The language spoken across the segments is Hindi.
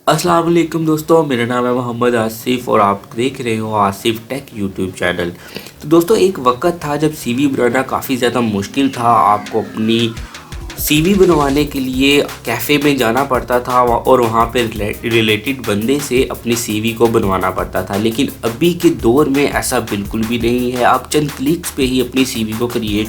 अस्सलाम वालेकुम दोस्तों, मेरा नाम है मोहम्मद आसिफ और आप देख रहे हो आसिफ टेक यूट्यूब चैनल। तो दोस्तों, एक वक्त था जब सीवी बनाना काफ़ी ज़्यादा मुश्किल था। आपको अपनी सीवी बनवाने के लिए कैफ़े में जाना पड़ता था और वहाँ पे रिलेटेड बंदे से अपनी सीवी को बनवाना पड़ता था। लेकिन अभी के दौर में ऐसा बिल्कुल भी नहीं है। आप चंद क्लिक्स पे ही अपनी सीवी को क्रिएट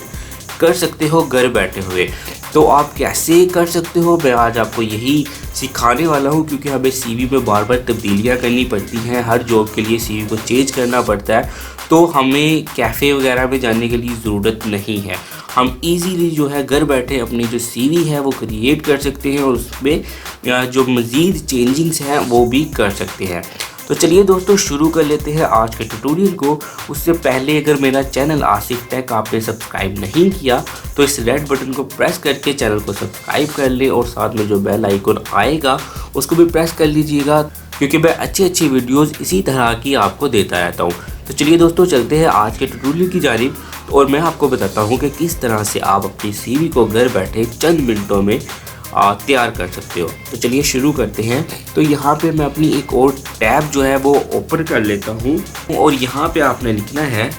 कर सकते हो घर बैठे हुए। तो आप कैसे कर सकते हो, मैं आज आपको यही सिखाने वाला हूँ, क्योंकि हमें सीवी में बार बार तब्दीलियाँ करनी पड़ती हैं। हर जॉब के लिए सीवी को चेंज करना पड़ता है। तो हमें कैफ़े वगैरह में जाने के लिए ज़रूरत नहीं है। हम इजीली जो है घर बैठे अपनी जो सीवी है वो क्रिएट कर सकते हैं और उसमें जो मज़ीद चेंजिंग्स हैं वो भी कर सकते हैं। तो चलिए दोस्तों, शुरू कर लेते हैं आज के ट्यूटोरियल को। उससे पहले अगर मेरा चैनल आसिफ टेक आपने सब्सक्राइब नहीं किया तो इस रेड बटन को प्रेस करके चैनल को सब्सक्राइब कर ले और साथ में जो बेल आइकन आएगा उसको भी प्रेस कर लीजिएगा, क्योंकि मैं अच्छी वीडियोस इसी तरह की आपको देता रहता हूँ। तो चलिए दोस्तों, चलते हैं आज के ट्यूटोरियल की जानिब और मैं आपको बताता हूँ कि किस तरह से आप अपनी सीवी को घर बैठे चंद मिनटों में तैयार कर सकते हो। तो चलिए शुरू करते हैं। तो यहाँ पे मैं अपनी एक और टैब जो है वो ओपन कर लेता हूँ और यहाँ पे आपने लिखना है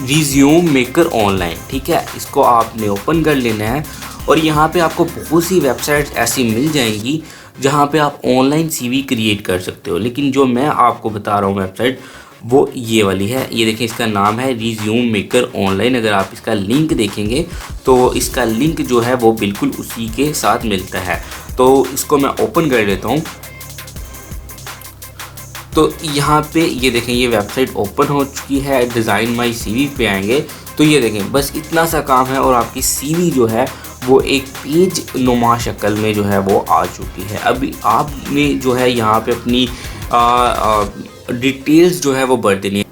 रिज्यूम मेकर ऑनलाइन। ठीक है, इसको आपने ओपन कर लेना है और यहाँ पे आपको बहुत सी वेबसाइट्स ऐसी मिल जाएंगी जहाँ पे आप ऑनलाइन सीवी क्रिएट कर सकते हो। लेकिन जो मैं आपको बता रहा हूँ वेबसाइट, वो ये वाली है। ये देखें, इसका नाम है रिज्यूम मेकर ऑनलाइन। अगर आप इसका लिंक देखेंगे तो इसका लिंक जो है वो बिल्कुल उसी के साथ मिलता है। तो इसको मैं ओपन कर लेता हूँ। तो यहाँ पे ये देखें, ये वेबसाइट ओपन हो चुकी है। डिज़ाइन माई सीवी पे आएंगे तो ये देखें, बस इतना सा काम है और आपकी सीवी जो है वो एक पेज नुमा शक्ल में जो है वो आ चुकी है। अभी आपने जो है यहाँ पे अपनी डिटेल्स जो है वो भर देनी है।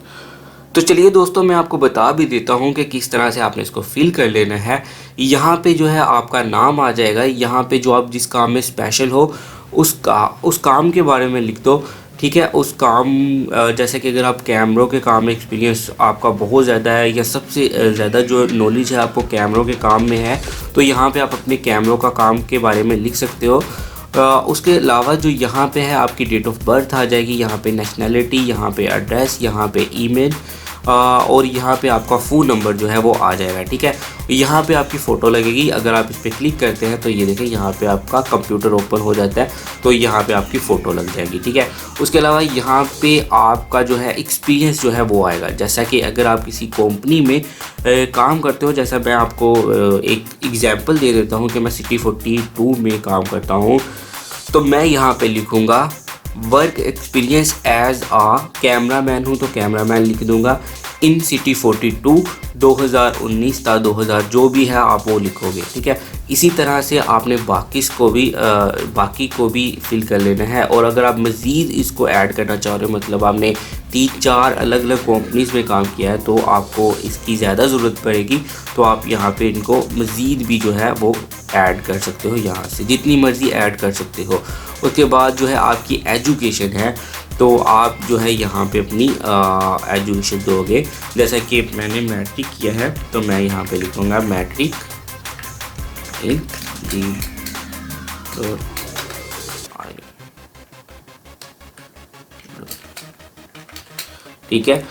तो चलिए दोस्तों, मैं आपको बता भी देता हूँ कि किस तरह से आपने इसको फिल कर लेना है। यहाँ पे जो है आपका नाम आ जाएगा। यहाँ पे जो आप जिस काम में स्पेशल हो उस काम के बारे में लिख दो। ठीक है, उस काम जैसे कि अगर आप कैमरों के काम में एक्सपीरियंस आपका बहुत ज़्यादा है या सबसे ज़्यादा जो नॉलेज है आपको कैमरों के काम में है, तो यहाँ पे आप अपने कैमरों का काम के बारे में लिख सकते हो। उसके अलावा जो यहाँ पे है आपकी डेट ऑफ बर्थ आ जाएगी, यहाँ पे नेशनैलिटी, यहाँ पे एड्रेस, यहाँ पे ईमेल और यहाँ पे आपका फ़ोन नंबर जो है वो आ जाएगा। ठीक है, यहाँ पे आपकी फ़ोटो लगेगी। अगर आप इस पर क्लिक करते हैं तो ये देखें, यहाँ पे आपका कंप्यूटर ओपन हो जाता है तो यहाँ पे आपकी फ़ोटो लग जाएगी। ठीक है, उसके अलावा यहाँ पे आपका जो है एक्सपीरियंस जो है वो आएगा। जैसा कि अगर आप किसी कंपनी में काम करते हो, जैसा मैं आपको एक एग्जांपल दे देता हूँ कि मैं सिटी 42 में काम करता हूँ, तो मैं यहाँ पे लिखूँगा वर्क एक्सपीरियंस एज आ कैमरा मैन हूँ, तो कैमरा मैन लिख दूँगा। इन सिटी 42 2019 था 2000 जो भी है आप वो लिखोगे। ठीक है, इसी तरह से आपने बाकी को भी फिल कर लेना है। और अगर आप मज़ीद इसको ऐड करना चाह रहे हो, मतलब आपने 3-4 अलग अलग कंपनीज़ में काम किया है, तो आपको इसकी ज़्यादा ज़रूरत पड़ेगी। तो आप यहाँ पे इनको मज़ीद भी जो है वो ऐड कर सकते हो, यहाँ से जितनी मर्ज़ी ऐड कर सकते हो। उसके बाद जो है आपकी एजुकेशन है, तो आप जो है यहाँ पे अपनी एजुकेशन दोगे। जैसा कि मैंने मैट्रिक किया है तो मैं यहाँ पे लिखूँगा मैट्रिक इन जी। तो ठीक है,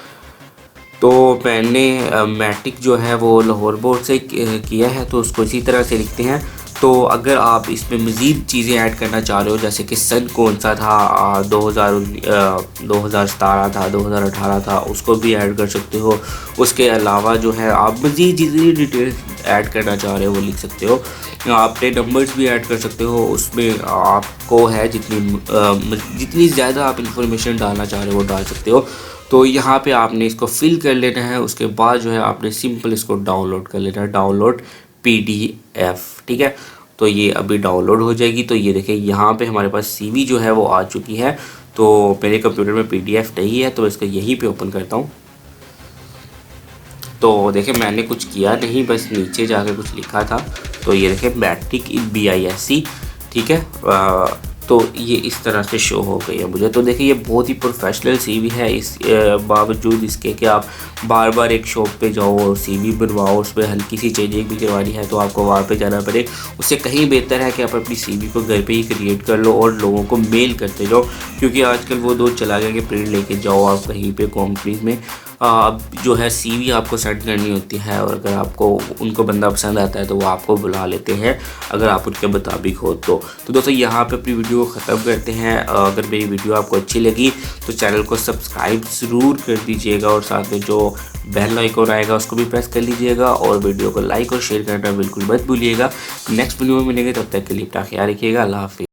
तो मैंने मैट्रिक जो है वो लाहौर बोर्ड से किया है, तो उसको इसी तरह से लिखते हैं। तो अगर आप इसमें मज़ीद चीज़ें ऐड करना चाह रहे हो, जैसे कि सन कौन सा था, 2017 था, 2018 था, उसको भी ऐड कर सकते हो। उसके अलावा जो है आप मज़ीद जितनी डिटेल्स ऐड करना चाह रहे हो वो लिख सकते हो। आपने नंबर्स भी ऐड कर सकते हो। उसमें आपको है जितनी ज़्यादा आप इंफॉर्मेशन डालना चाह रहे हो वो डाल सकते हो। तो यहाँ पे आपने इसको फिल कर लेना है। उसके बाद जो है आपने सिंपल इसको डाउनलोड कर लेना है, डाउनलोड PDF। ठीक है, तो ये अभी डाउनलोड हो जाएगी। तो ये देखें, यहाँ पे हमारे पास सीवी जो है वो आ चुकी है। तो मेरे कंप्यूटर में PDF नहीं है तो इसको यहीं पे ओपन करता हूँ। तो देखें, मैंने कुछ किया नहीं, बस नीचे जाके कुछ लिखा था। तो ये देखें, मैट्रिक इन BISC। ठीक है, तो ये इस तरह से शो हो गई है मुझे। तो देखिए ये बहुत ही प्रोफेशनल सीवी है, इस बावजूद इसके कि आप बार बार एक शॉप पे जाओ और सीवी बनवाओ, उस पर हल्की सी चेंजिंग भी करवानी है तो आपको वहाँ पे जाना पड़े। उससे कहीं बेहतर है कि आप अपनी सीवी को घर पे ही क्रिएट कर लो और लोगों को मेल करते जाओ, क्योंकि आजकल वो दौर चला गया कि प्रिंट लेके जाओ आप कहीं पे कंपनीज में। अब जो है सीवी आपको सेंड करनी होती है, और अगर आपको उनको बंदा पसंद आता है तो वो आपको बुला लेते हैं अगर आप उनके मुताबिक हो तो। दोस्तों यहाँ पे अपनी वीडियो को ख़त्म करते हैं। अगर मेरी वीडियो आपको अच्छी लगी तो चैनल को सब्सक्राइब ज़रूर कर दीजिएगा, और साथ में जो बेल आइकन आएगा उसको भी प्रेस कर लीजिएगा, और वीडियो को लाइक और शेयर करना बिल्कुल मत भूलिएगा। नेक्स्ट वीडियो में मिलेंगे, तब तक के लिए अपना ख्याल रखिएगा। अल्लाह हाफिज़।